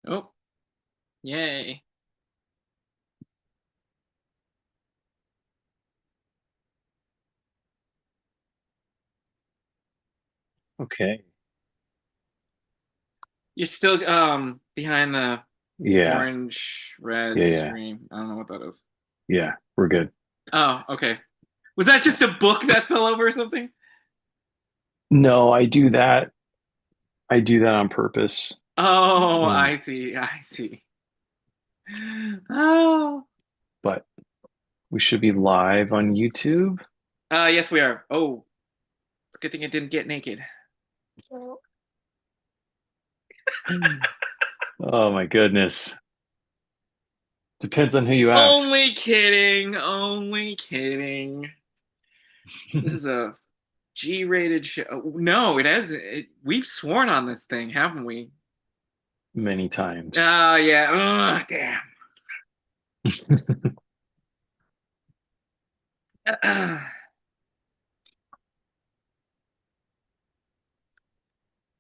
Oh, yay. Okay. You're still behind the Yeah. orange red Yeah. Yeah. screen. I don't know what that is. Yeah. We're good. Oh, okay. Was that just a book that fell over or something? No, I do that. I do that on purpose. Oh, Um, I see. I see. Oh. but we should be live on YouTube. Yes, we are. Oh, it's a good thing I didn't get naked. Oh my goodness. Depends on who you ask. Only kidding. Only kidding. This is a G-rated show. No, it has. We've sworn on this thing, haven't we? Many times. Oh, yeah. Oh, damn.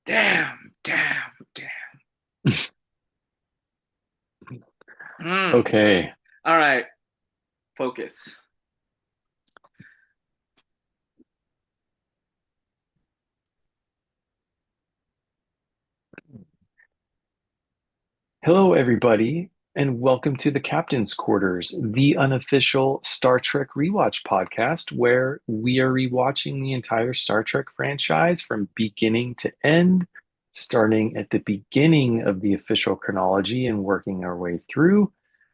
Damn, damn, damn. Mm. Okay. All right, focus. Hello, everybody, and welcome to the Captain's Quarters, the unofficial Star Trek rewatch podcast, where we are rewatching the entire Star Trek franchise from beginning to end, starting at the beginning of the official chronology and working our way through.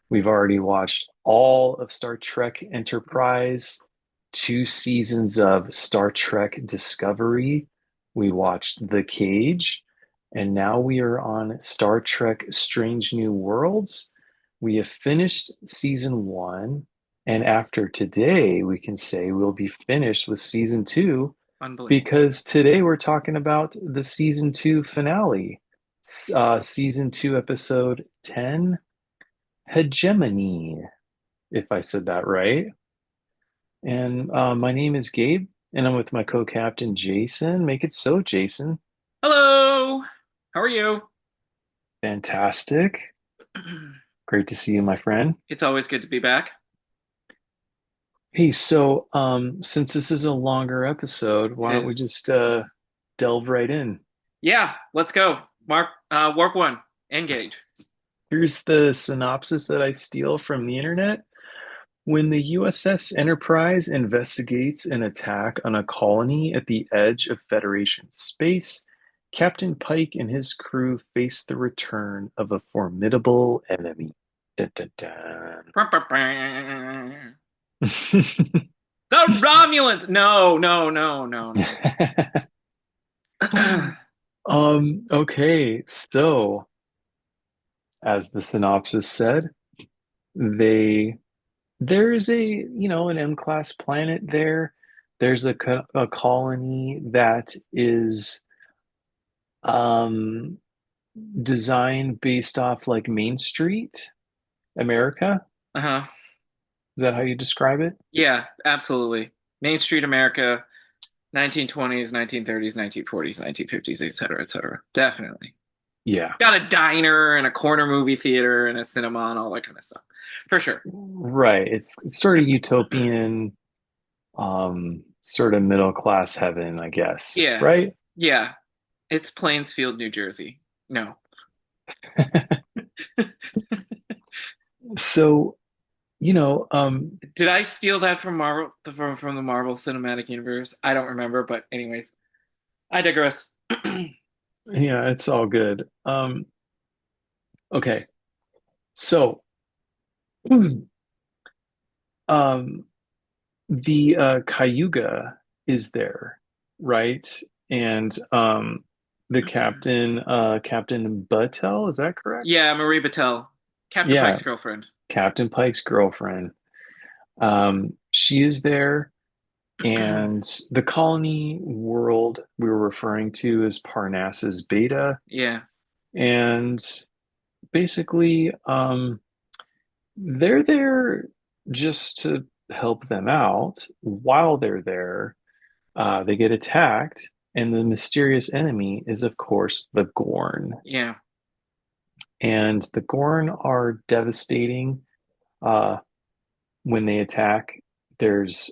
We've already watched all of Star Trek Enterprise, two seasons of Star Trek Discovery. We watched The Cage. And now we are on Star Trek Strange New Worlds. We have finished season one. And after today, we can say we'll be finished with season two Unbelievable. because today we're talking about the season two finale, season two, episode 10, Hegemony, if I said that right. And my name is Gabe, and I'm with my co captain, Jason. Make it so, Jason. Hello. How are you? Fantastic. Great to see you, my friend. It's always good to be back. Hey, so since this is a longer episode, It why don't we is. just delve right in? Yeah, let's go. Mark, warp one, engage. Here's the synopsis that I steal from the internet. When the USS Enterprise investigates an attack on a colony at the edge of Federation space, Captain Pike and his crew face the return of a formidable enemy. Dun, dun, The dun. Romulans. No, no, no, no, no. Okay, so as the synopsis said, they there is an M-class planet there. There's a colony that is um designed based off like Main Street, America. Uh-huh. Is that how you describe it? Yeah, absolutely. Main Street America, 1920s, 1930s, 1940s, 1950s, et cetera. Definitely. Yeah, It's got a diner and a corner movie theater and a cinema and all that kind of stuff. For sure. right. It's sort of utopian, sort of middle class heaven, I guess, Yeah. right? Yeah. It's Plainsfield, New Jersey. No. So, Did I steal that from Marvel from the Marvel Cinematic Universe? I don't remember, but anyways, I digress. yeah, it's all good. Okay. So, um, the Cayuga is there, right? And the Captain Buttel, is that correct? Yeah, Marie Battelle, Captain Yeah, Pike's girlfriend. Captain Pike's girlfriend. She is there, and the colony world we were referring to is Parnassus Beta, Yeah. and basically, they're there just to help them out. While they're there, they get attacked, and the mysterious enemy is, of course, the Gorn. Yeah. and the Gorn are devastating uh, when they attack. There's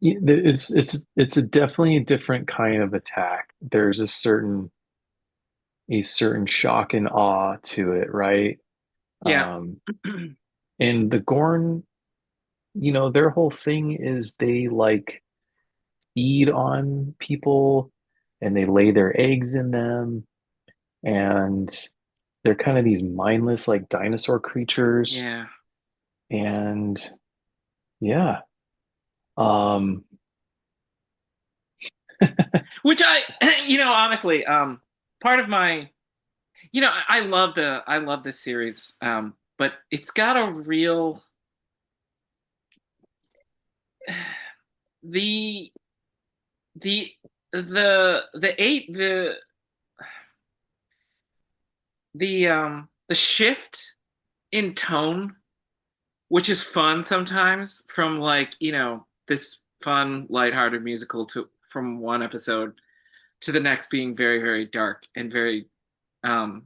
it's a definitely a different kind of attack. There's a certain shock and awe to it, right? Yeah. Um, and the Gorn, their whole thing is they like feed on people and they lay their eggs in them, and they're kind of these mindless like dinosaur creatures. Yeah. And yeah, um, Which honestly, part of my, I love this series, but it's got a real the the the shift in tone, which is fun sometimes, from like, this fun lighthearted musical to from one episode to the next being very, very dark um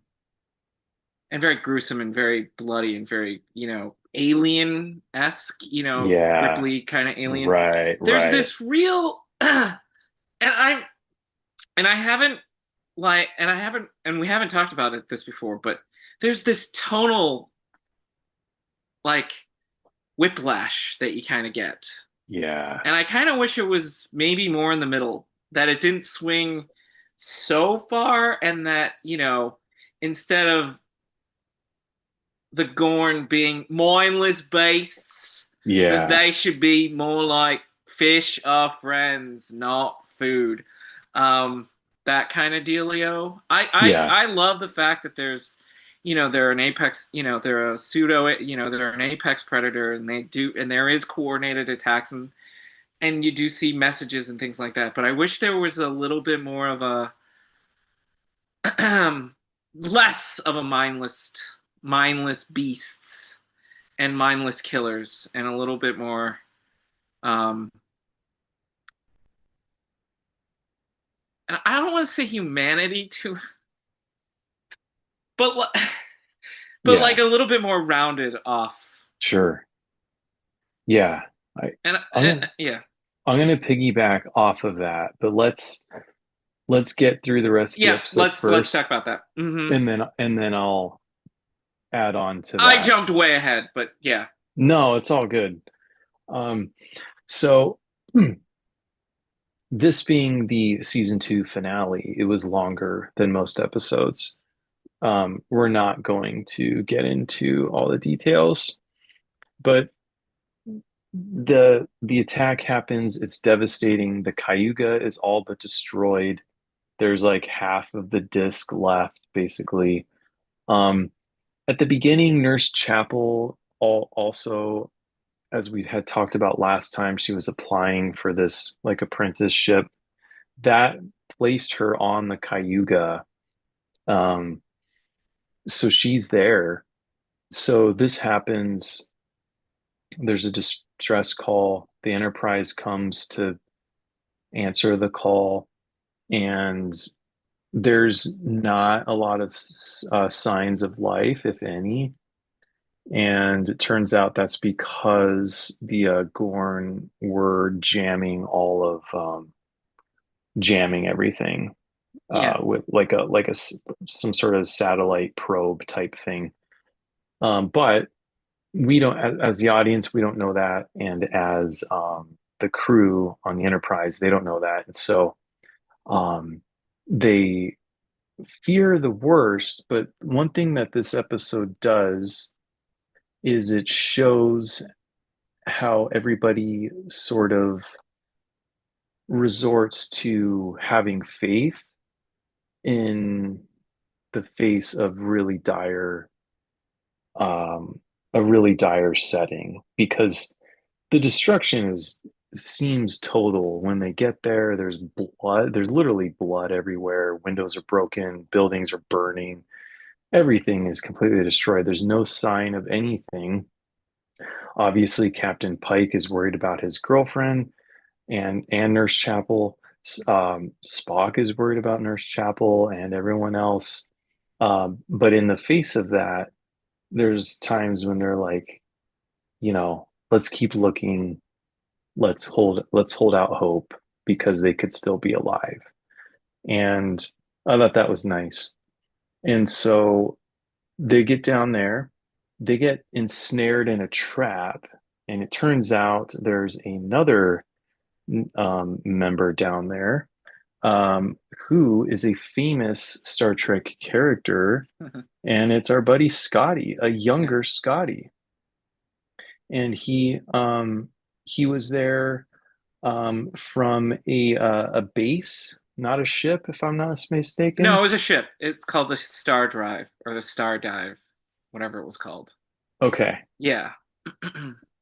and very gruesome and very bloody and very, alien-esque, yeah, Ripley kind of alien. right, There's right. this real I'm and I haven't I haven't and we haven't talked about this before, but there's this tonal like whiplash that you kind of get. Yeah, And I kind of wish it was maybe more in the middle, that it didn't swing so far, and that, instead of the Gorn being mindless beasts, that yeah, they should be more like fish are friends, not food. Um, that kind of dealio. yeah, I love the fact that they're an apex, they're a pseudo, they're an apex predator, and there is coordinated attacks, and you do see messages and things like that. But I wish there was a little bit more of a less of a mindless beasts and mindless killers, and a little bit more um and I don't want to say humanity to but but like yeah, a little bit more rounded off. sure. Yeah. I, I'm And gonna yeah. I'm gonna piggyback off of that, but let's get through the rest of the Yeah, episode let's first, talk about that. and then I'll add on to I that. jumped way ahead, but yeah. No, it's all good. Um, so this being the season two finale, it was longer than most episodes. We're not going to get into all the details, but the attack happens. It's devastating. The Cayuga is all but destroyed. There's like half of the disc left, basically. Um, at the beginning, Nurse Chapel also, as we had talked about last time, she was applying for this like apprenticeship that placed her on the Cayuga. Um, so she's there. So this happens. There's a distress call. The Enterprise comes to answer the call, and there's not a lot of signs of life, if any. And it turns out that's because the Gorn were jamming everything Yeah. with some sort of satellite probe type thing. But we don't, as the audience, we don't know that, and as the crew on the Enterprise, they don't know that, and so um, they fear the worst. But one thing that this episode does is it shows how everybody sort of resorts to having faith in the face of um, a really dire setting, because the destruction is seems total. When they get there, there's blood. There's literally blood everywhere. Windows are broken. Buildings are burning. Everything is completely destroyed. There's no sign of anything. Obviously, Captain Pike is worried about his girlfriend and Nurse Chapel. Spock is worried about Nurse Chapel and everyone else. But in the face of that, there's times when they're like, let's keep looking, let's hold out hope because they could still be alive. And I thought that was nice. And so they get down there, they get ensnared in a trap, and it turns out there's another member down there who is a famous Star Trek character, and it's our buddy Scotty, a Yeah. younger Scotty, and he was there from a base, not a ship, if I'm not No, it mistaken. was a ship. It's called the Star Drive or the Star Dive, whatever it was called. Okay, Yeah.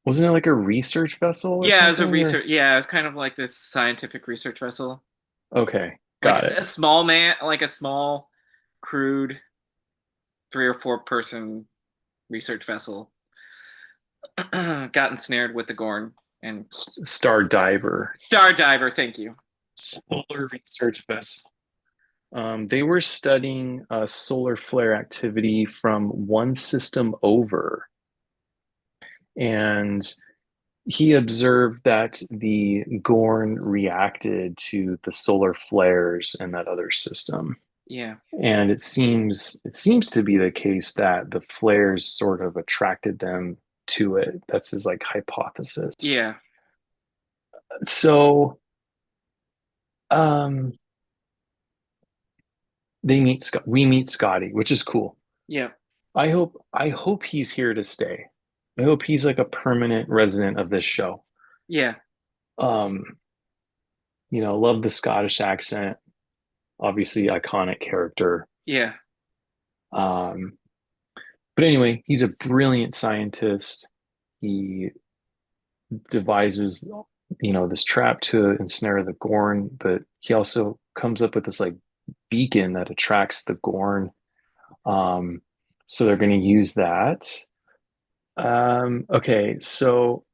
wasn't it like a research vessel or Yeah, it was a something? Or research. Yeah, it was kind of like this scientific research vessel, okay, like got it. a small man, like a small, crude 3 or 4 person research vessel, got ensnared with the Gorn and Star diver, Star Diver. Thank you. solar research vessel. They were studying solar flare activity from one system over, and he observed that the Gorn reacted to the solar flares in that other system. Yeah. And it seems to be the case that the flares sort of attracted them to it. That's his like hypothesis. Yeah. So um we meet Scotty, which is cool. Yeah. I hope he's here to stay. I hope he's like a permanent resident of this show. Yeah. Um, love the Scottish accent, obviously iconic character. Yeah. Um, but anyway, he's a brilliant scientist. He devises, this trap to ensnare the Gorn, but he also comes up with this like beacon that attracts the Gorn. Um, so they're going to use that. Okay, so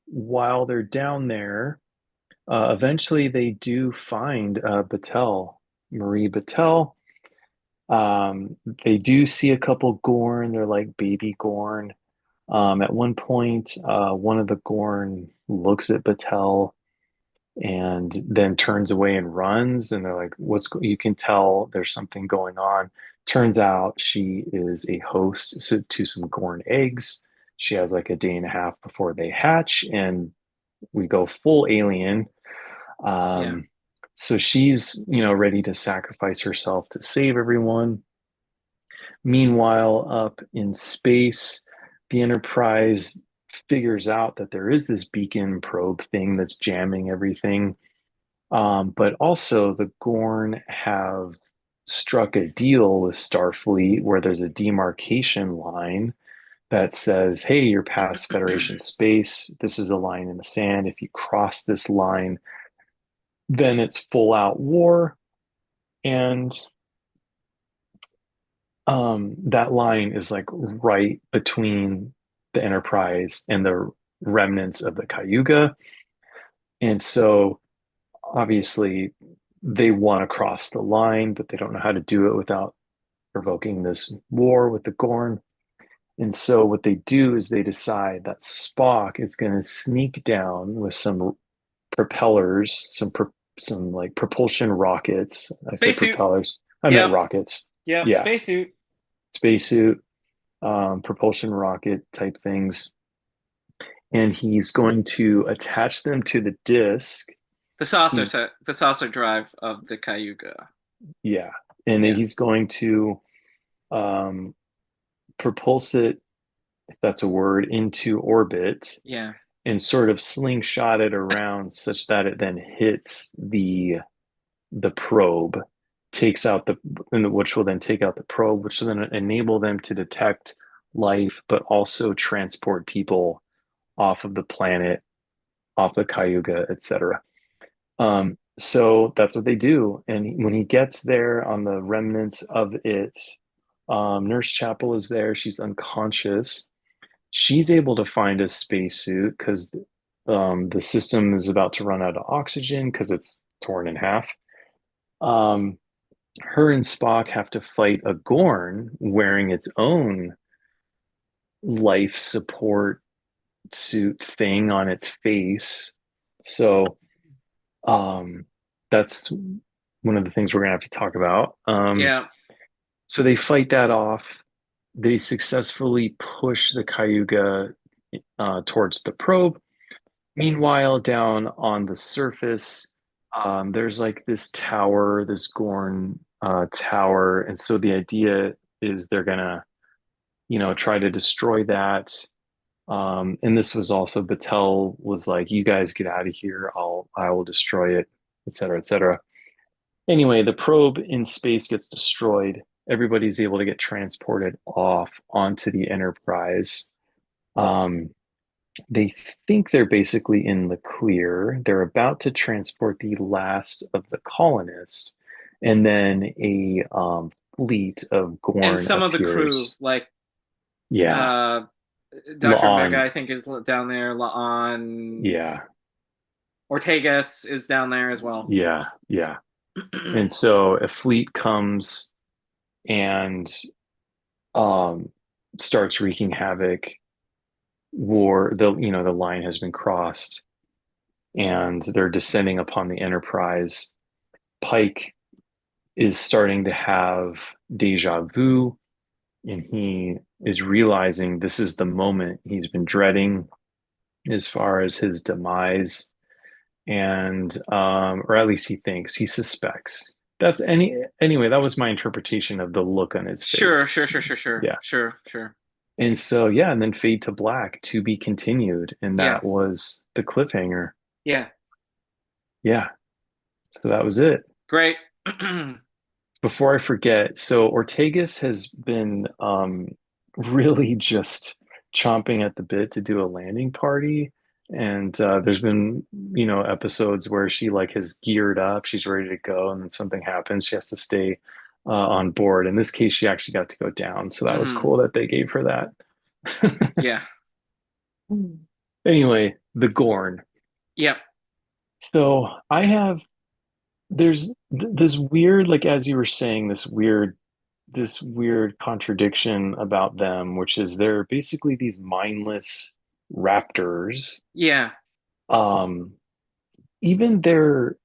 while they're down there, eventually they do find Battelle, Marie Battelle. They do see a couple Gorn. They're like baby Gorn. At one point, one of the Gorn looks at Battelle and then turns away and runs. And they're like, You can tell there's something going on. Turns out she is a host to some Gorn eggs. She has like a day and a half before they hatch, and we go full alien. Yeah. Um, so she's, ready to sacrifice herself to save everyone. Meanwhile, up in space, the Enterprise figures out that there is this beacon probe thing that's jamming everything. But also, the Gorn have struck a deal with Starfleet where there's a demarcation line that says, hey, you're past Federation space. This is a line in the sand. If you cross this line, then it's full out war. And that line is like right between the Enterprise and the remnants of the Cayuga. And so obviously they want to cross the line, but they don't know how to do it without provoking this war with the Gorn. And so what they do is they decide that Spock is going to sneak down with some propellers, some like propulsion rockets. I said Spacesuit. propellers. I meant Yep. rockets. Yep. Yeah, Spacesuit. spacesuit, propulsion rocket type things, and he's going to attach them to the disc. He's The saucer drive of the Cayuga. Yeah, and then Yeah. he's going to um, propulse it, if that's a word, into orbit Yeah. and sort of slingshot it around such that it then hits the probe, takes out which will then take out the probe, which will then enable them to detect life, but also transport people off of the planet, off the Cayuga, etc. So that's what they do. And when he gets there on the remnants of it, Nurse Chapel is there. She's unconscious. She's able to find a spacesuit because the system is about to run out of oxygen because it's torn in half. Um, her and Spock have to fight a Gorn wearing its own life support suit thing on its face. So um, that's one of the things we're gonna have to talk about. Yeah. So they fight that off. They successfully push the Cayuga towards the probe. Meanwhile, down on the surface, there's like this tower, this Gorn tower, and so the idea is they're gonna, try to destroy that. And this was also Battelle was like, "You guys get out of here. I will destroy it," et cetera, et cetera. Anyway, the probe in space gets destroyed. Everybody's able to get transported off onto the Enterprise. Um, they think they're basically in the clear. They're about to transport the last of the colonists, and then a fleet of And Gorn some of the crew, appears. like Yeah, uh Dr. Omega, La'an. I think, is down there. La'an Yeah, Ortegas is down there as well. yeah, yeah. And so a fleet comes and um, starts wreaking havoc. The line has been crossed, and they're descending upon the Enterprise. Pike is starting to have deja vu, and he is realizing this is the moment he's been dreading as far as his demise, and or at least he thinks, he suspects. That's anyway, that was my interpretation of the look on his Sure, face. sure, sure, sure, sure, Yeah. sure, sure. And so yeah, and then fade to black, to be continued, and Yeah, that was the cliffhanger. yeah. Yeah, so that was it. Great. Before I forget, so Ortegas has been really just chomping at the bit to do a landing party. And there's been, episodes where she like has geared up, she's ready to go, and then something happens. She has to stay on board. In this case, she actually got to go down. So that was Hmm. cool that they gave her that. Yeah. Anyway, the Gorn. Yep. So I have there's this weird, like as you were saying, this weird contradiction about them, which is they're basically these mindless raptors. Yeah. Um, Even their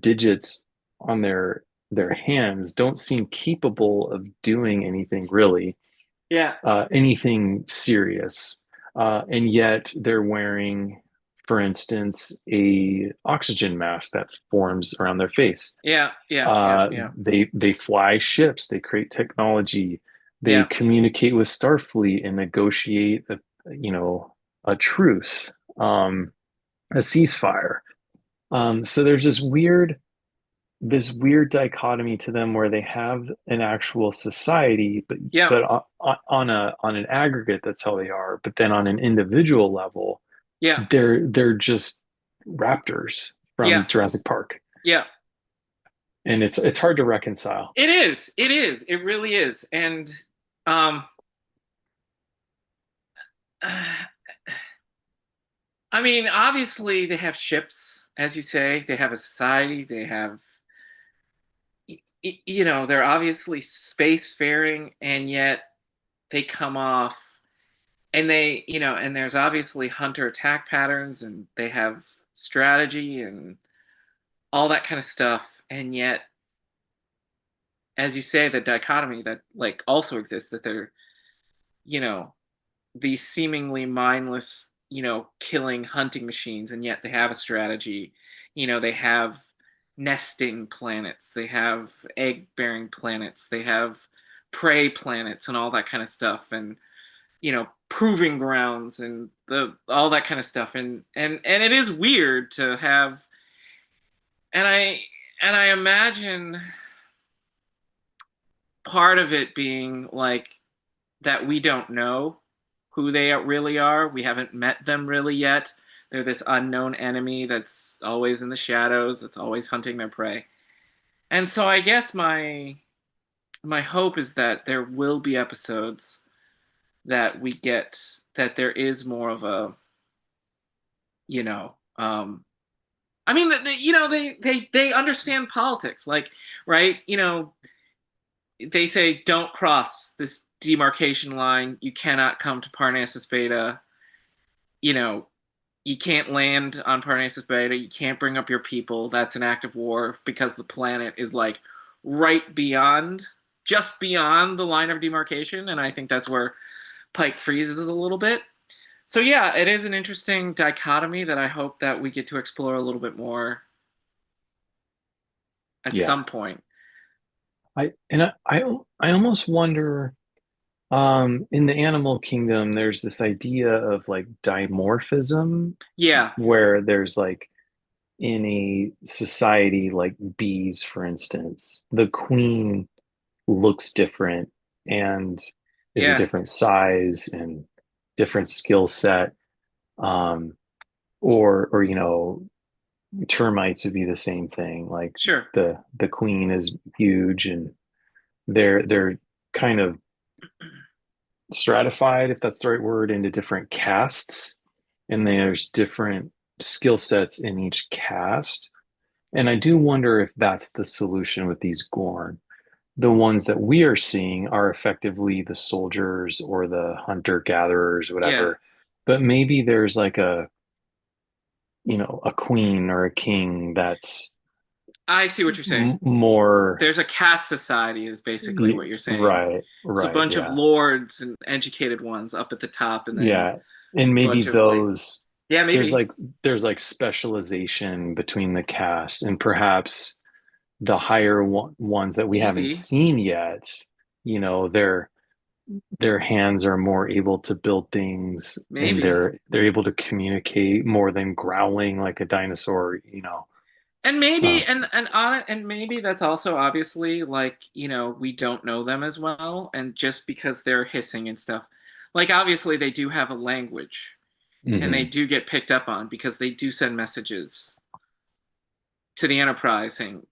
digits on their hands don't seem capable of doing anything really, Yeah. anything serious. And yet they're wearing, for instance, a oxygen mask that forms around their face. Yeah. Yeah. Yeah. Yeah. They fly ships, they create technology, they Yeah. communicate with Starfleet and negotiate a truce, a ceasefire. So there's this weird dichotomy to them where they have an actual society, but Yeah. on an aggregate, that's how they are. But then on an individual level, Yeah. they're just raptors from Yeah. Jurassic Park, Yeah. and it's hard to reconcile. It is. It is. It really is. And um I mean, obviously they have ships, as you say, they have a society, they have they're obviously spacefaring, and yet they come off, and and there's obviously hunter attack patterns, and they have strategy and all that kind of stuff, and yet, as you say, the dichotomy that like also exists, that they're you know these seemingly mindless, killing hunting machines, and yet they have a strategy. They have nesting planets, they have egg bearing planets, they have prey planets, and all that kind of stuff, and proving grounds, and the all that kind of stuff, and it is weird to have, and I imagine part of it being like that we don't know who they really are. We haven't met them really yet. They're this unknown enemy that's always in the shadows, that's always hunting their prey. And so I guess my hope is that there will be episodes that we get, that there is more of a, you know, um I mean, you know, they understand politics, like, right? You know, they say don't cross this demarcation line. You cannot come to Parnassus Beta. You know, you can't land on Parnassus Beta. You can't bring up your people. That's an act of war because the planet is like right beyond, just beyond the line of demarcation. And I think that's where Pike freezes a little bit. So yeah, it is an interesting dichotomy that I hope that we get to explore a little bit more at Yeah. some point. I almost wonder, in the animal kingdom, there's this idea of like dimorphism Yeah, where there's like in a society like bees, for instance, the queen looks different and is a yeah, different size and different skill set. Um, or termites would be the same thing. Like sure. the queen is huge and they're kind of stratified, if that's the right word, into different castes, and there's different skill sets in each caste. And I do wonder if that's the solution with these Gorn. The ones that we are seeing are effectively the soldiers or the hunter gatherers, Yeah, whatever. But maybe there's like a queen or a king that's I see what you're saying. more There's a caste society, is basically what you're saying. right, It's a right, bunch of yeah. lords and educated ones up at the top, and then Yeah. And a maybe bunch of like, those yeah, there's maybe, like there's like specialization between the cast and perhaps the higher ones that we haven't maybe, seen yet, their hands are more able to build things and maybe. they're able to communicate more than growling like a dinosaur. And maybe Uh, and maybe that's also obviously like, you know, we don't know them as well, and just because they're hissing and stuff. Like obviously they do have a language and they mhm. do get picked up on because they do send messages to the Enterprise saying,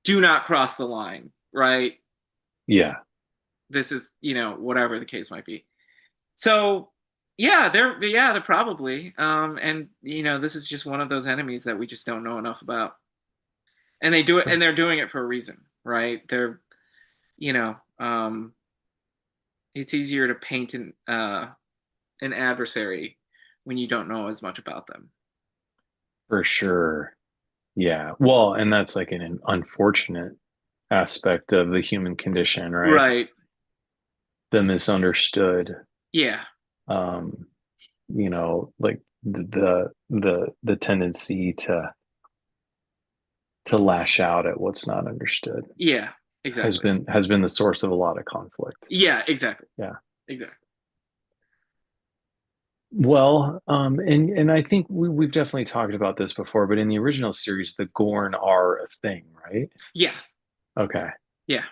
"Do not cross the line," right? Yeah, This is, you know, whatever the case might be. So, yeah, they're probably and you know, this is just one of those enemies that we just don't know enough about. And they do it and for, they're doing it for a reason, right? They're, you know, it's easier to paint an adversary when you don't know as much about them. for sure. Yeah. Well, and that's like an unfortunate aspect of the human condition, right? Right. The misunderstood, Yeah. um, like the tendency to lash out at what's not understood Yeah, has exactly. been the source of a lot of conflict. Yeah, exactly. Yeah. Exactly. Well, and I think we've definitely talked about this before, but in the original series, the Gorn are a thing, right? Yeah. Okay. Yeah.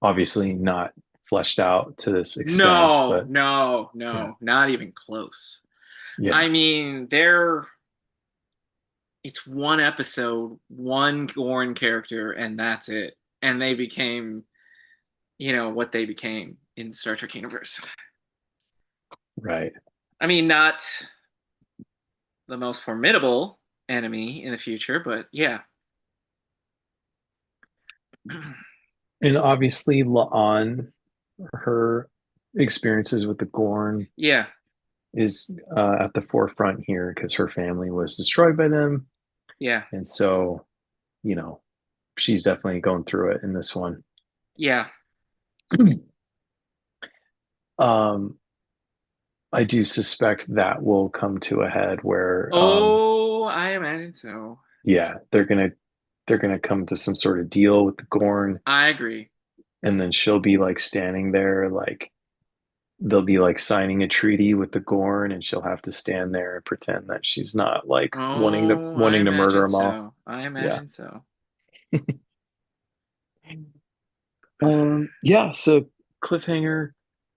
Obviously not fleshed out to this extent, No, but no, yeah, no, not even close. yeah, I mean, they're it's one episode, one Gorn character, and that's it. And they became, you know, what they became in the Star Trek universe. right. I mean, not the most formidable enemy in the future, but yeah. And obviously, La'an, her experiences with the Gorn Yeah. is at the forefront here because her family was destroyed by them. Yeah. And so, you know, she's definitely going through it in this one. Yeah. Um, I do suspect that will come to a head where, Oh, I imagine so. yeah, they're gonna come to some sort of deal with the Gorn, I agree. and then she'll be like standing there, like they'll be like signing a treaty with the Gorn, and she'll have to stand there and pretend that she's not like wanting to Oh, I wanting to murder imagine them all. so. I Yeah. imagine so. Yeah, so cliffhanger,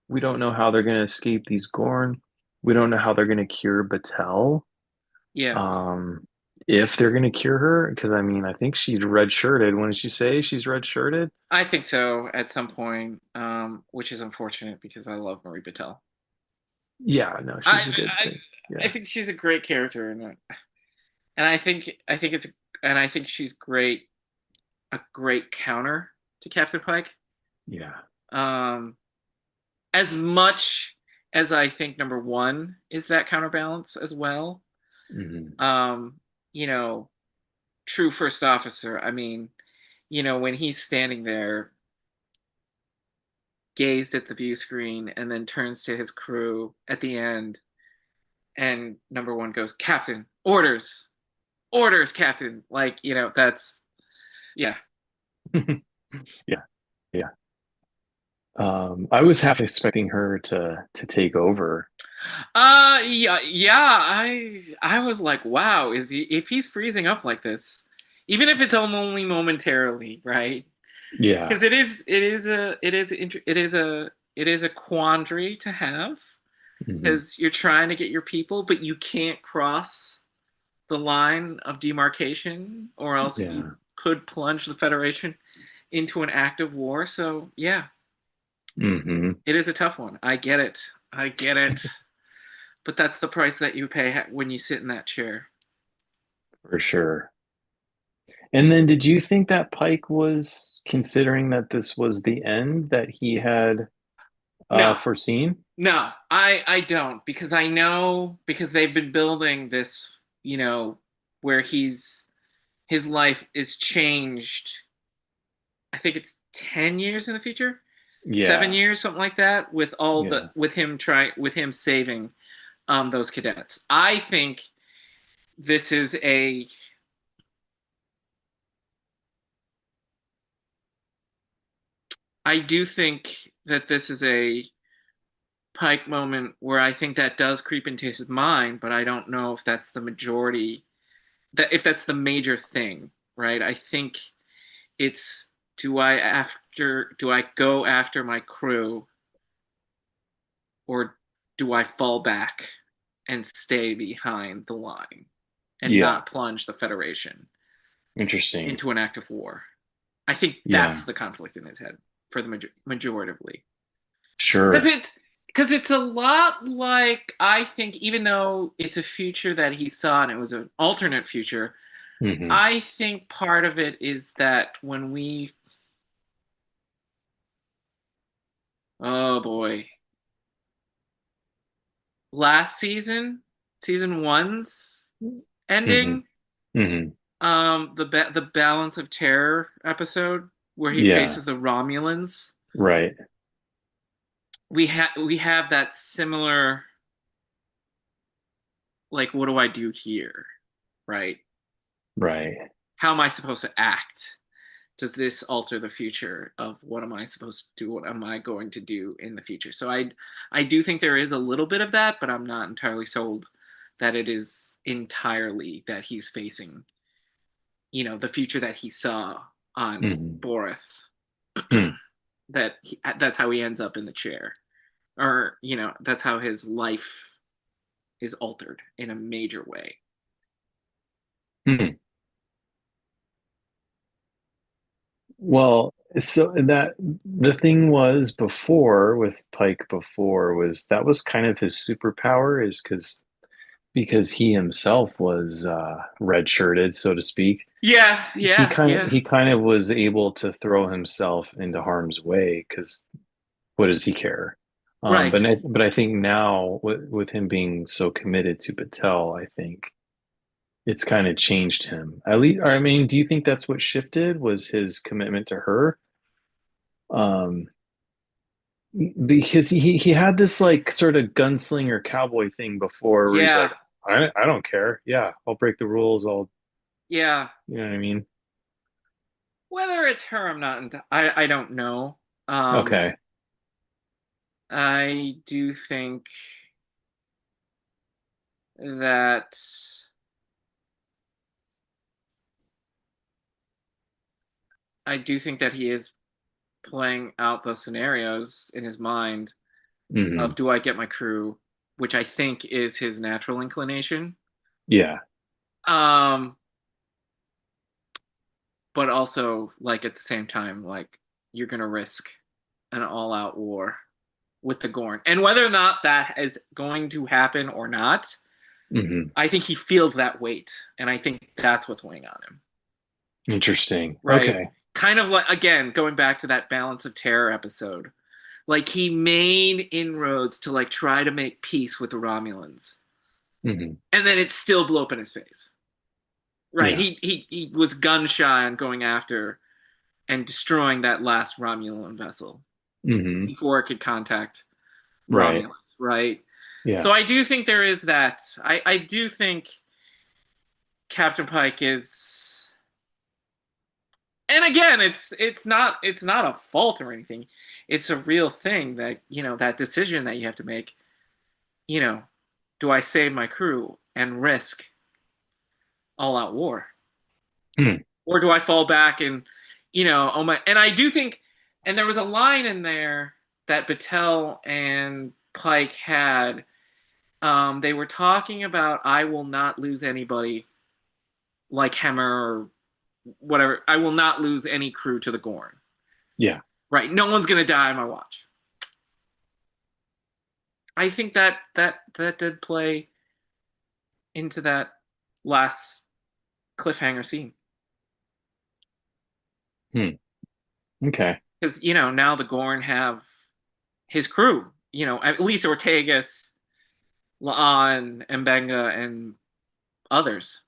we don't know how they're going to escape these Gorn. We don't know how they're going to cure Batel. Yeah. Um, if they're going to cure her, because I mean, I think she's red shirted. When did she say she's red shirted? I think so at some point, which is unfortunate because I love Marie Patel. Yeah, no, I, she's a good I thing. I Yeah, think she's a great character, and and I think she's great, a great counter to Captain Pike. Yeah. Um, as much as I think number one is that counterbalance as well. Hmm. Um, you know, true first officer. I mean, when he's standing there, gazed at the view screen, and then turns to his crew at the end, and number one goes, "Captain, orders, orders, Captain." Like, that's yeah. Yeah. Yeah. I was half expecting her to take over. Yeah, yeah. I was like, wow, if he's freezing up like this, even if it's only momentarily, right? Yeah. Because it is a quandary to have, Hmm. because you're trying to get your people, but you can't cross the line of demarcation, or else you Yeah. could plunge the Federation into an active war. So yeah, Hmm. it is a tough one. I get it. I get it. But that's the price that you pay when you sit in that chair. For sure. And then did you think that Pike was considering that this was the end that he had No, foreseen? no, I don't, because I know, because they've been building this, where his life is changed. I think it's 10 years in the future, seven Yeah. years, something like that, with all the Yeah. with him saving those cadets. I think this is a I do think that this is a Pike moment where I think that does creep into his mind, but I don't know if that's the majority, that if that's the major thing, right? I think it's, do I go after my crew, or do I fall back and stay behind the line and Yeah. not plunge the Federation Interesting. into an active war? I think that's Yeah. the conflict in his head for the majoritively. Because Sure. it's a lot like, I think, even though it's a future that he saw and it was an alternate future, Hmm. I think part of it is that when we, oh boy, last season, season one's Hmm. ending, Hmm. the Balance of Terror episode where he Yeah. faces the Romulans, Right. we have that similar, like, what do I do here, right? Right. How am I supposed to act? Does this alter the future of what am I supposed to do? What am I going to do in the future? So I do think there is a little bit of that, but I'm not entirely sold that it is entirely that he's facing, the future that he saw on Hmm. Borith, Hmm. that's how he ends up in the chair, or that's how his life is altered in a major way. Hmm. Well, so that the thing was before with Pike before was that was kind of his superpower is because he himself was red-shirted, so to speak. Yeah, He yeah, kind of yeah. he kind of was able to throw himself into harm's way because what does he care? Right. But I think now with him being so committed to Patel, I think it's kind of changed him. At least, I mean, do you think that's what shifted was his commitment to her? Um, because he had this like sort of gunslinger cowboy thing before where he's like, Yeah, I don't care. Yeah, I'll break the rules. I'll, yeah. you know what I mean? Whether it's her, I'm not. I don't know. Um, Okay. I do think that he is playing out those scenarios in his mind of, Hmm. do I get my crew, which I think is his natural inclination. Yeah. Um, but also, like, at the same time, like, you're gonna risk an all-out war with the Gorn, and whether or not that is going to happen or not, Hmm. I think he feels that weight, and I think that's what's weighing on him. Interesting. Right? Okay. Kind of like, again, going back to that Balance of Terror episode. Like he made inroads to like try to make peace with the Romulans, Hmm. and then it still blew up in his face. Right? Yeah. He was gun shy on going after and destroying that last Romulan vessel Hmm. before it could contact Right. Romulus. Right? Yeah. So I do think there is that. I do think Captain Pike is, and again, it's not a fault or anything. It's a real thing that that decision that you have to make. You know, do I save my crew and risk all out war, Hmm. or do I fall back and oh my? And I do think, and there was a line in there that Battelle and Pike had. They were talking about I will not lose anybody like Hemmer or whatever. I will not lose any crew to the Gorn. Yeah. Right? No one's gonna die on my watch. I think that did play into that last cliffhanger scene Hmm. Okay. because now the Gorn have his crew. At least Ortegas, Laan, Mbenga, and others.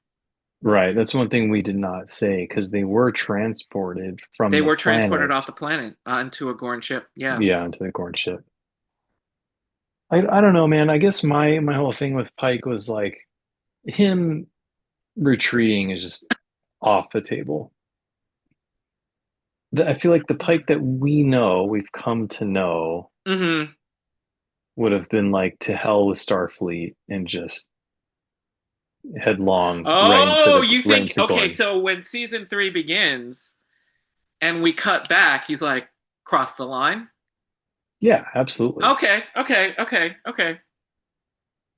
Right. That's one thing we did not say because they were transported from They the were transported planet, off the planet onto a Gorn ship. Yeah. yeah, onto the Gorn ship. I don't know, man. I guess my whole thing with Pike was like him retreating is just off the table. I feel like the Pike that we know, we've come to know, Mm-hmm. would have been like to hell with Starfleet and just headlong Oh, you right think into okay? Gorn. So when season 3 begins and we cut back, he's like, cross the line. Yeah, absolutely. Okay, okay, okay, okay.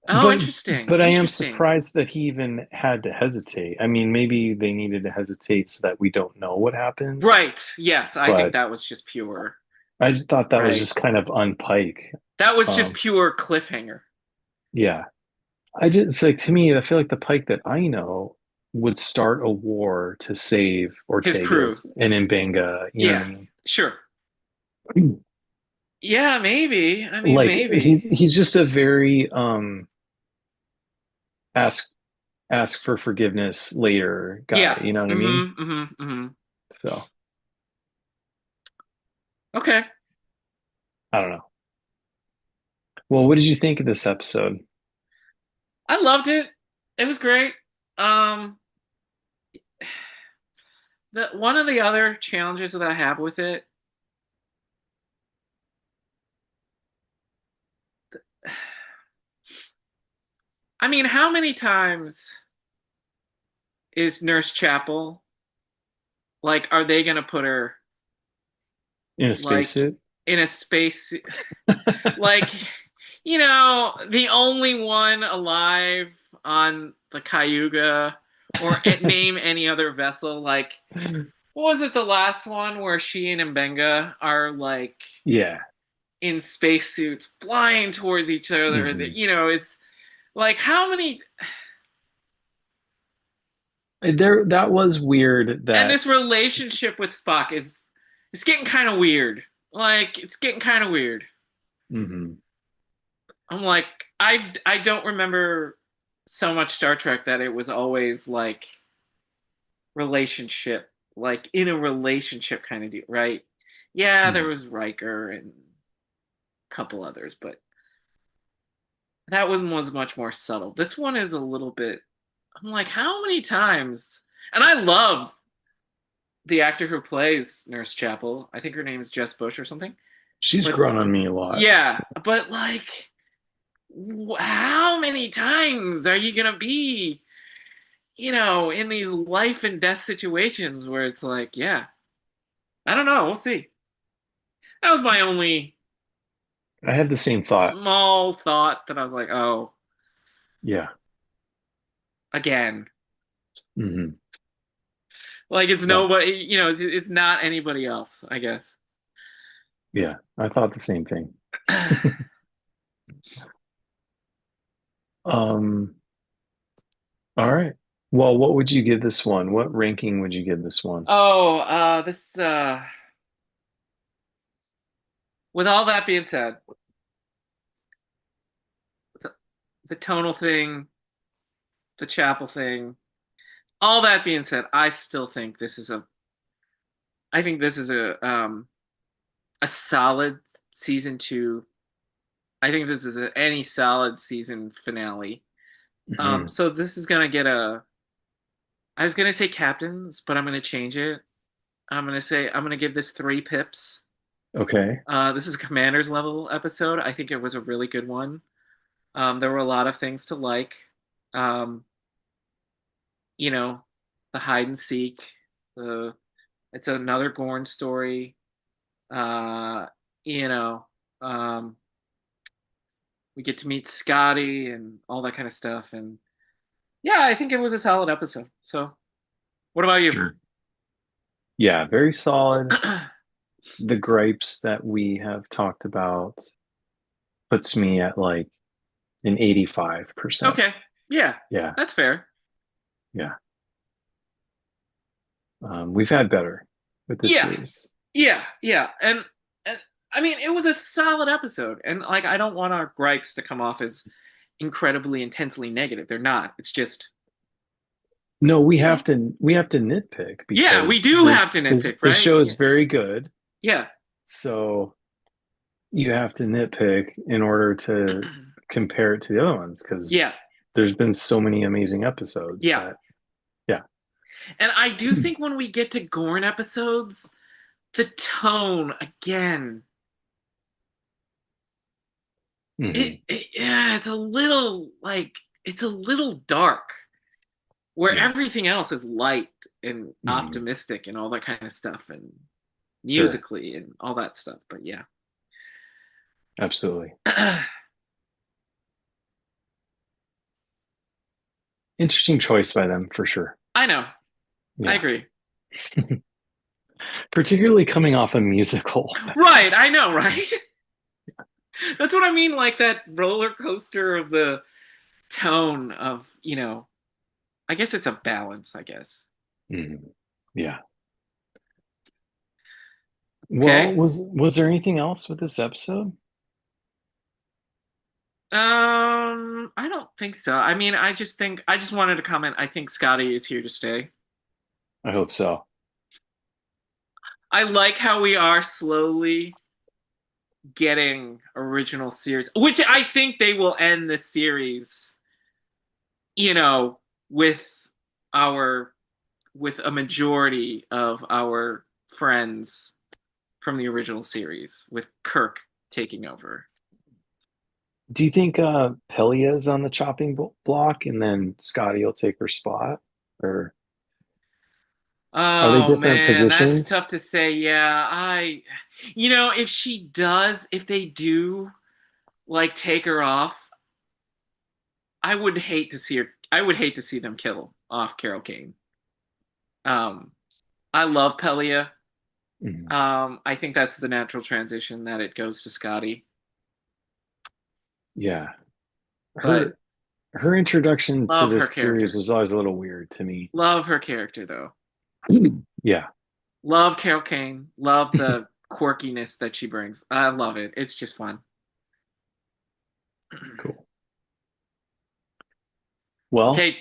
Oh, But interesting, but I am interesting. surprised that he even had to hesitate. I mean, maybe they needed to hesitate so that we don't know what happens. Right. Yes, I think But that was just pure. I just thought that was Right. just kind of unpike. That was just Um, pure cliffhanger. yeah, I just it's like to me, I feel like the Pike that I know would start a war to save His crew. Ortegas and Mbenga. You know what Yeah. I mean? Sure. Yeah, maybe. I mean, Like maybe. he's just a very ask ask for forgiveness later guy. Yeah. You know what I mean? Mm-hmm. Mm-hmm. Mm-hmm. So Okay. I don't know. Well, what did you think of this episode? I loved it. It was great. Um, the one of the other challenges that I have with it, I mean, how many times is Nurse Chapel like? Are they gonna put her In a like spacesuit? in a space? Like, the only one alive on the Cayuga, or name any other vessel. Like, what was it, the last one where she and Mbenga are like Yeah. in spacesuits flying towards each other? Hmm. It's like how many. There, that was weird And that, this relationship with Spock is it's getting kind of weird. Like, it's getting kind of weird. hmm. I'm like, I don't remember so much Star Trek that it was always like relationship, like in a relationship kind of deal, right? Yeah, there Hmm. was Riker and a couple others, but that one was much more subtle. This one is a little bit. I'm like, how many times? And I love the actor who plays Nurse Chapel. I think her name is Jess Bush or something. She's But grown on me a lot. yeah, but like, how many times are you gonna be, in these life and death situations where it's like, yeah, I don't know, we'll see. That was my only I had the same thought. small thought that I was like, oh, Yeah. again, Hmm. like it's Yeah. nobody, it's not anybody else, I guess. Yeah. I thought the same thing. Um, All right. Well, what would you give this one? What ranking would you give this one? Oh, this with all that being said, the, the tonal thing, the chapel thing, all that being said, I think this is a solid season two. I think this is any solid season finale. Mhm. So this is gonna get a. I was gonna say captains, but I'm gonna change it. I'm gonna give this 3 pips. Okay. This is a commander's level episode. I think it was a really good one. There were a lot of things to like. Um, you know, the hide and seek. The It's another Gorn story. Uh, you know, um, we get to meet Scotty and all that kind of stuff. And yeah, I think it was a solid episode. So, what about you? Sure. Yeah, very solid. The gripes that we have talked about puts me at like an 85%. Okay, yeah, Yeah, that's fair. yeah. We've had better with this Yeah, series. yeah, and I mean, it was a solid episode, and like, I don't want our gripes to come off as incredibly intensely negative. They're not. It's just, No, we you know, have to nitpick yeah, we because do have to this nitpick, this right? show is Yeah, very good. yeah, So you have to nitpick in order to compare it to the other ones yeah, because there's been so many amazing episodes yeah. that yeah. And I do think when we get to Gorn episodes, the tone again, Mhm. yeah, it's a little dark. Where Yeah. everything else is light and Mhm. optimistic and all that kind of stuff, and Sure. musically and all that stuff. But yeah, Absolutely. I Interesting choice by them for sure. know, I Yeah. agree. Particularly coming off a musical. Right, I know, right? That's what I mean. Like that roller coaster of the tone of, I guess it's a balance. I guess. Mhm. Yeah. Well, Okay. was there anything else with this episode? I don't think so. I mean, I just wanted to comment. I think Scotty is here to stay. I hope so. I like how we are slowly getting original series, which I think they will end the series, you know, with our with a majority of our friends from the original series, with Kirk taking over. Do you think Pelia's on the chopping block and then Scotty will take her spot? Or are they Oh different man, that's positions? tough to say. Yeah, if she does, if they do like take her off, I would hate to see her. I would hate to see them kill off Carol Kane. Um, I love Pelia. Mhm. I think that's the natural transition that it goes to Scotty. Yeah. But Her introduction to love her this series character. was always a little weird to me. Love her character though. Yeah. Love Carol Kane. Love the quirkiness that she brings. I love it. It's just fun. Cool. Well, Okay,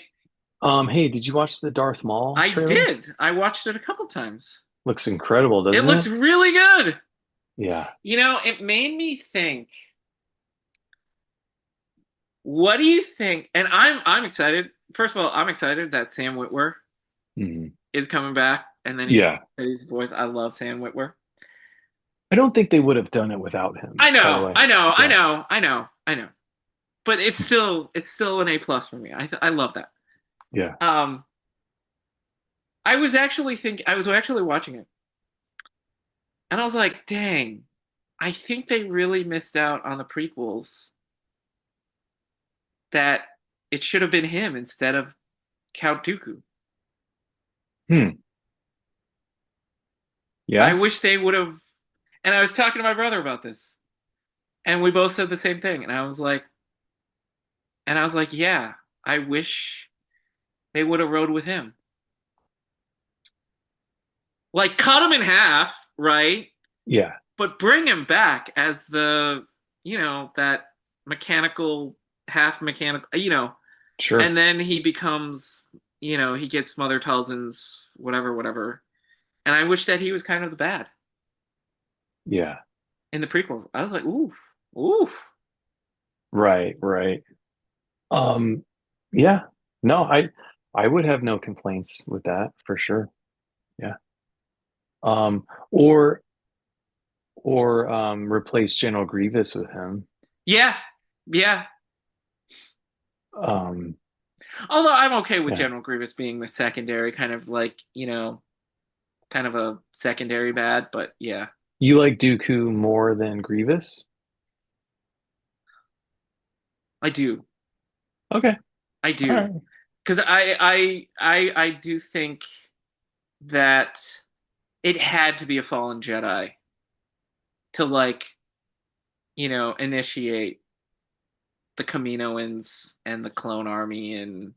hey, did you watch the Darth Maul I trailer? did. I watched it a couple times. Looks incredible, It doesn't looks it? really good. Yeah. It made me think, what do you think? And I'm excited. First of all, I'm excited that Sam Witwer Mhm. is coming back and then Yeah. he's the voice. I love Sam Witwer. I don't think they would have done it without him, I by the know, way. I know, I Yeah. know, I know, I know. But it's still an A plus for me. I love that. Yeah. Um, I was actually watching it, and I was like, dang, I think they really missed out on the prequels. That it should have been him instead of Count Dooku. Hmm. I Yeah. wish they would have. And I was talking to my brother about this, and we both said the same thing. And I was like, yeah, I wish. they would have rode with him. Like cut him in half, right? Yeah, But bring him back as that mechanical, half mechanical, sure. and then he becomes, he gets Mother Talzin's whatever, whatever. And I wish that he was kind of the bad Yeah. in the prequels. I was like, oof, oof. Right, right. Um, yeah. No, I would have no complaints with that for sure. Yeah. Um, or replace General Grievous with him. Yeah, yeah. Um, Although I'm okay with yeah. General Grievous being the secondary, kind of like, kind of a secondary bad, but yeah, You like Dooku more than Grievous? I do. Okay. I All do. right. Because I do think that it had to be a fallen Jedi to like, initiate the Kaminoans and the clone army and,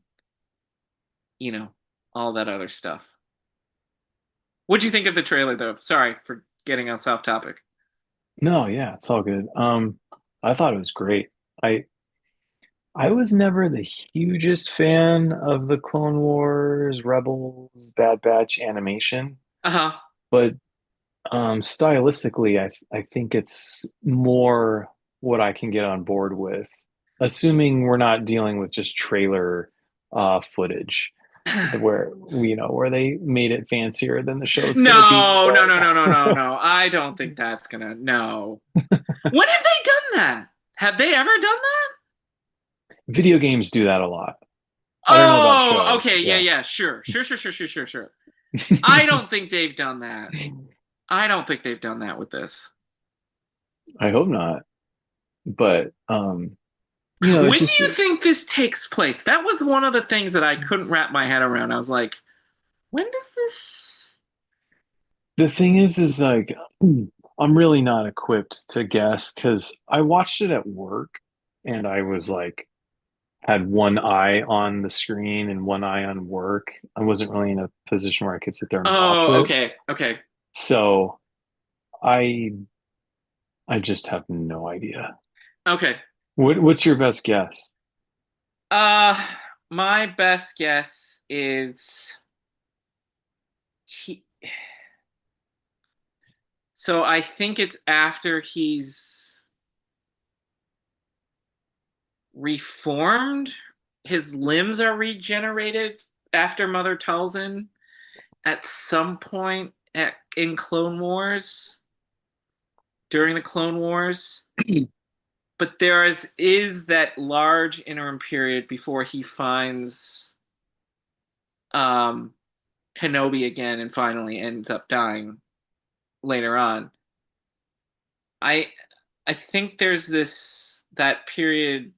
you know, all that other stuff. What'd you think of the trailer though? Sorry for getting us off topic. No, yeah, it's all good. I thought it was great. I I was never the hugest fan of the Clone Wars, Rebels, Bad Batch animation, Uh-huh. but stylistically, I think it's more what I can get on board with, assuming we're not dealing with just trailer footage where where they made it fancier than the show's gonna be. No, no, no, no, no, no, But no. I don't think that's gonna. No. When have they done that? Have they ever done that? video games do that a lot. I don't know about Oh, shows. okay. Yeah, Yeah. yeah. Sure. Sure, sure, sure, sure, sure, sure. I don't think they've done that. I don't think they've done that with this. I hope not. But it When do just you think this takes place? That was one of the things that I couldn't wrap my head around. I was like, when does this? the thing is like I'm really not equipped to guess because I watched it at work and I was like had one eye on the screen and one eye on work. I wasn't really in a position where I could sit there and watch Oh, it. okay, okay, So I I just have no idea. okay. What's your best guess? Uh, my best guess is he. So I think it's after he's reformed. His limbs are regenerated after Mother Talzin at some point in Clone Wars, during the Clone Wars. But there is that large interim period before he finds um, Kenobi again and finally ends up dying later on. I I think there's that period,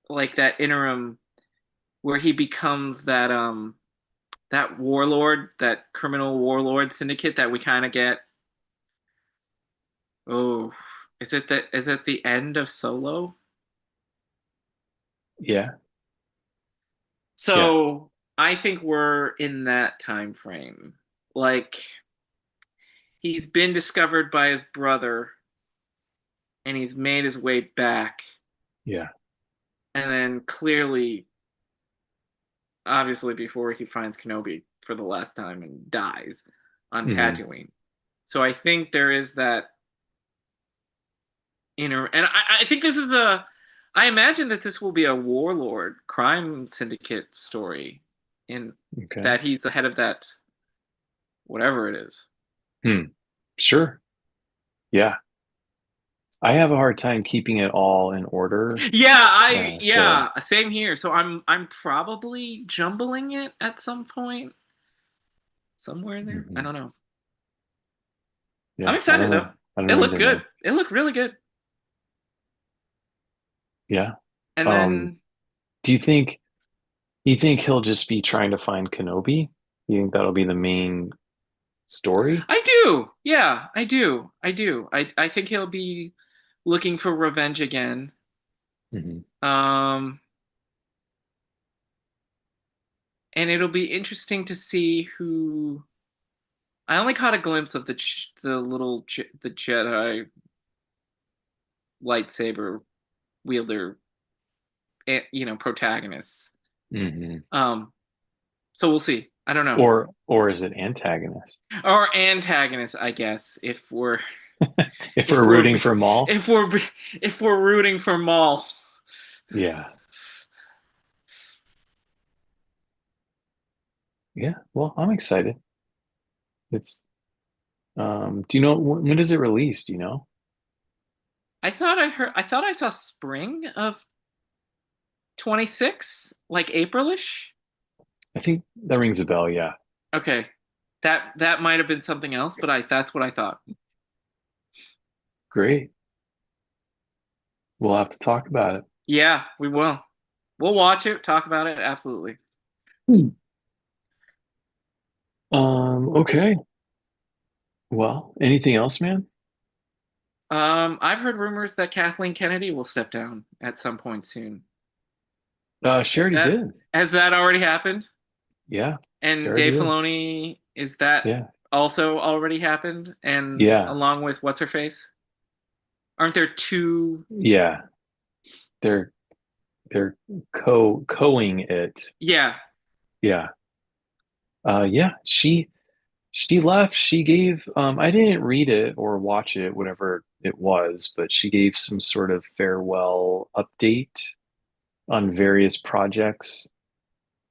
like that interim, where he becomes that warlord, that criminal warlord syndicate that we kind of get. Oh, is it the end of Solo? Yeah. Yeah. So I think we're in that time frame. Like he's been discovered by his brother and he's made his way back. Yeah. And then clearly, obviously, before he finds Kenobi for the last time and dies on Hmm. Tatooine. So I think there is that inner, and I think this is I imagine that this will be a warlord crime syndicate story, in Okay. that he's the head of that whatever it is. Hmm. Sure. Yeah. I have a hard time keeping it all in order. So, Yeah, same here. So I'm probably jumbling it at some point somewhere in there. I mhm. don't know. I'm Yeah, I don't excited though. know. I don't It looked either, good. man. It looked really good. Yeah. And Um, then do you think he'll just be trying to find Kenobi? You think that'll be the main story? I do. Yeah, I do. I do. I think he'll be looking for revenge again. Hmm. Um and it'll be interesting to see who. I only caught a glimpse of the Jedi lightsaber wielder, protagonists. Hmm. Um, so we'll see. I don't know. Or is it antagonist? Or antagonists, I guess, If we're if we're rooting for Maul, if we're if we're rooting for Maul. yeah, yeah. Well, I'm excited. It's do you know when does it release? Do you know? I thought I saw spring of 26, like Aprilish. I think that rings a bell. Yeah, Okay. That might have been something else, but I that's what I thought. great. We'll have to talk about it. Yeah, we will. We'll watch it, talk about it, absolutely. Hmm. Okay. Well, anything else, man? I've heard rumors that Kathleen Kennedy will step down at some point soon. She Has already that did. has that already happened? Yeah, she And already Dave did. Filoni, is that Yeah, also already happened? And yeah, along with what's her face? Aren't there two? yeah. They're they're coing it. Yeah, Yeah. Yeah, she left. She gave I didn't read it or watch it, whatever it was, but she gave some sort of farewell update on various projects.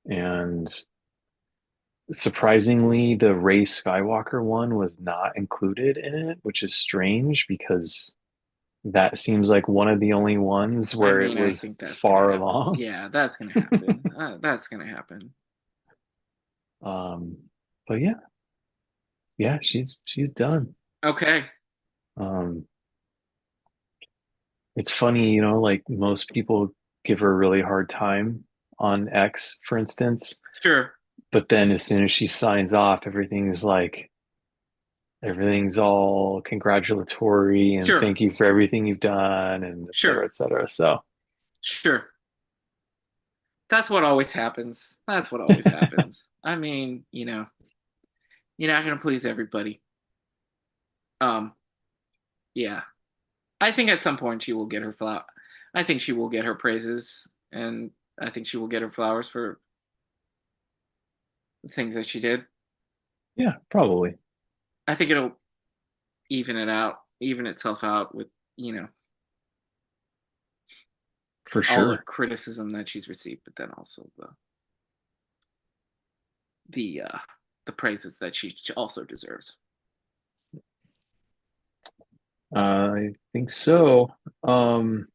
And surprisingly, the Rey Skywalker one was not included in it, which is strange because that seems like one of the only ones I where it mean, I was think that's gonna far happen. along. Yeah, that's gonna happen. That's gonna happen. Um, but yeah, yeah, she's done. Okay, Um, it's funny, like most people give her a really hard time on X, for instance, sure, but then as soon as she signs off, everything's all congratulatory and sure, thank you for everything you've done and et cetera, sure, et cetera. So sure. That's what always happens. That's what always happens. I mean, you're not gonna please everybody. Um, yeah. I think at some point she will get her flower. I think she will get her praises, and I think she will get her flowers for the things that she did. yeah, probably I think it'll even itself out with you know for all the sure. criticism that she's received, but then also the uh, the praises that she also deserves. I think so. Um,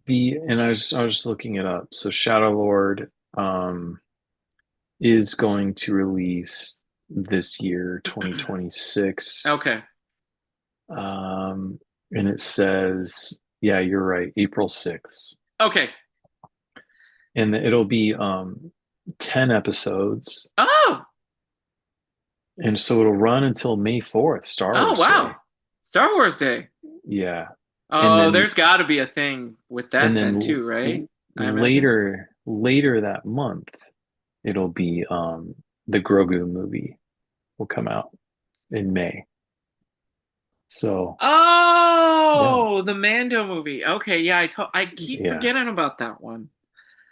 and I was just looking it up. So Shadow Lord is going to release this year, 2026. Okay, Um, and it says, yeah, you're right, April 6th. okay. And it'll be 10 episodes. Oh, And so it'll run until May 4th, Star oh Wars wow, Day. Star Wars Day. Yeah. And Oh, then there's got to be a thing with and that then then too, right? I imagine. later that month, it'll be the Grogu movie will come out in May. So yeah, Oh, the Mando movie. Okay, yeah, I keep yeah, forgetting about that one.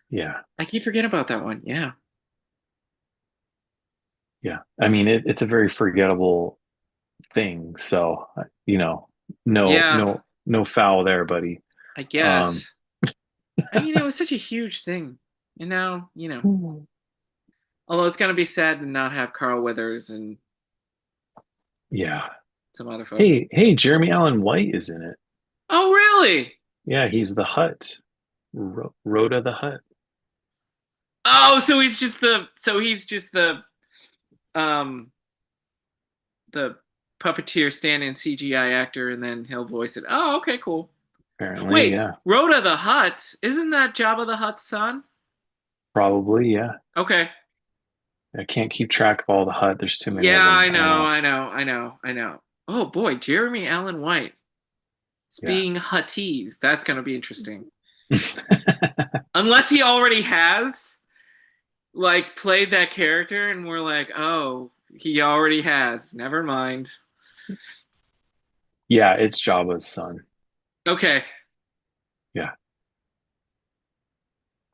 yeah, I keep forgetting about that one. Yeah. yeah. I mean, it's a very forgettable thing. So no, Yeah, no foul there, buddy. I Um, guess. I mean, it was such a huge thing. Although it's gonna be sad to not have Carl Weathers and yeah. some other folks. Hey, Jeremy Allen White is in it. Oh, really? Yeah, he's the Hut, Rhoda the Hut. Oh, so he's just um the puppeteer stand-in CGI actor, and then he'll voice it. Oh, okay, cool. Apparently, Wait, yeah, Rhoda the Hutt, isn't that Jabba the Hutt's son? probably, yeah. Okay. I can't keep track of all the Hut. There's too many Yeah, of them. I I don't know, know. I know, I know, I know. Oh boy, Jeremy Allen White. It's Yeah. being Huttese. That's gonna be interesting. Unless he already has. like played that character and we're like, oh, he already has. Never mind. Yeah, it's Jabba's son. Okay. Yeah,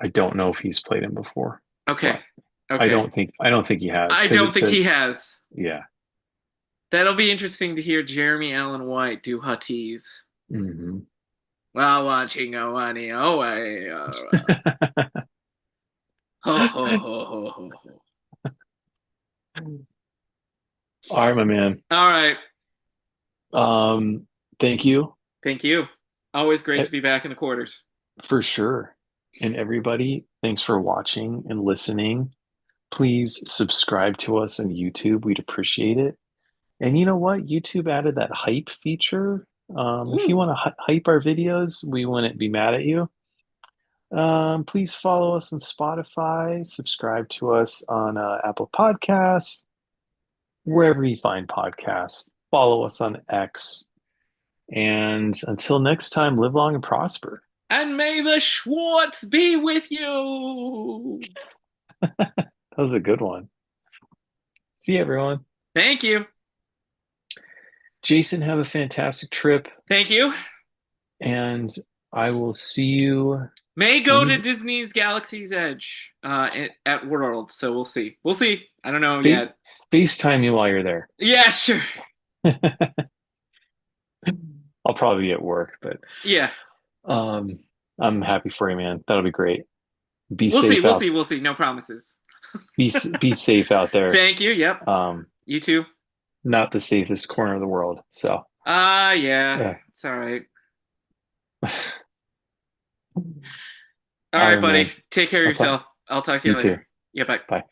I don't know if he's played him before, Okay. but Okay. I don't think he has I because don't it think he says has. yeah. That'll be interesting to hear Jeremy Allen White do Huttese. Hmm. While watching a one away. Ho ho ho ho ho ho. All right, my man. All right. Um, Thank you. Thank you. Always great Eh, to be back in the quarters. for sure. And everybody, thanks for watching and listening. Please subscribe to us on YouTube. We'd appreciate it. And you know what? YouTube added that hype feature. If you Ooh. want to hype our videos, we wouldn't be mad at you. Please follow us on Spotify, subscribe to us on Apple Podcasts, wherever you find podcasts. Follow us on X. And until next time, live long and prosper. And may the Schwartz be with you. That was a good one. See you, everyone. Thank you. Jason, have a fantastic trip. Thank you. And I will see you May go to in Disney's Galaxy's Edge at World. So we'll see. We'll see. I don't know fa- yet. FaceTime you while you're there. Yeah, sure. I'll probably be at work, but Yeah. um, I'm happy for you, man. That'll be great. Be We'll see. safe We'll out. see. We'll see. No promises. Be safe out there. Thank you. Yep. Um, You too. Not the safest corner of the world. So, Yeah. yeah. It's all right. All All right, right, buddy. man. Take care of I'll talk. yourself. I'll talk to You you too. later. Yeah, bye. Bye.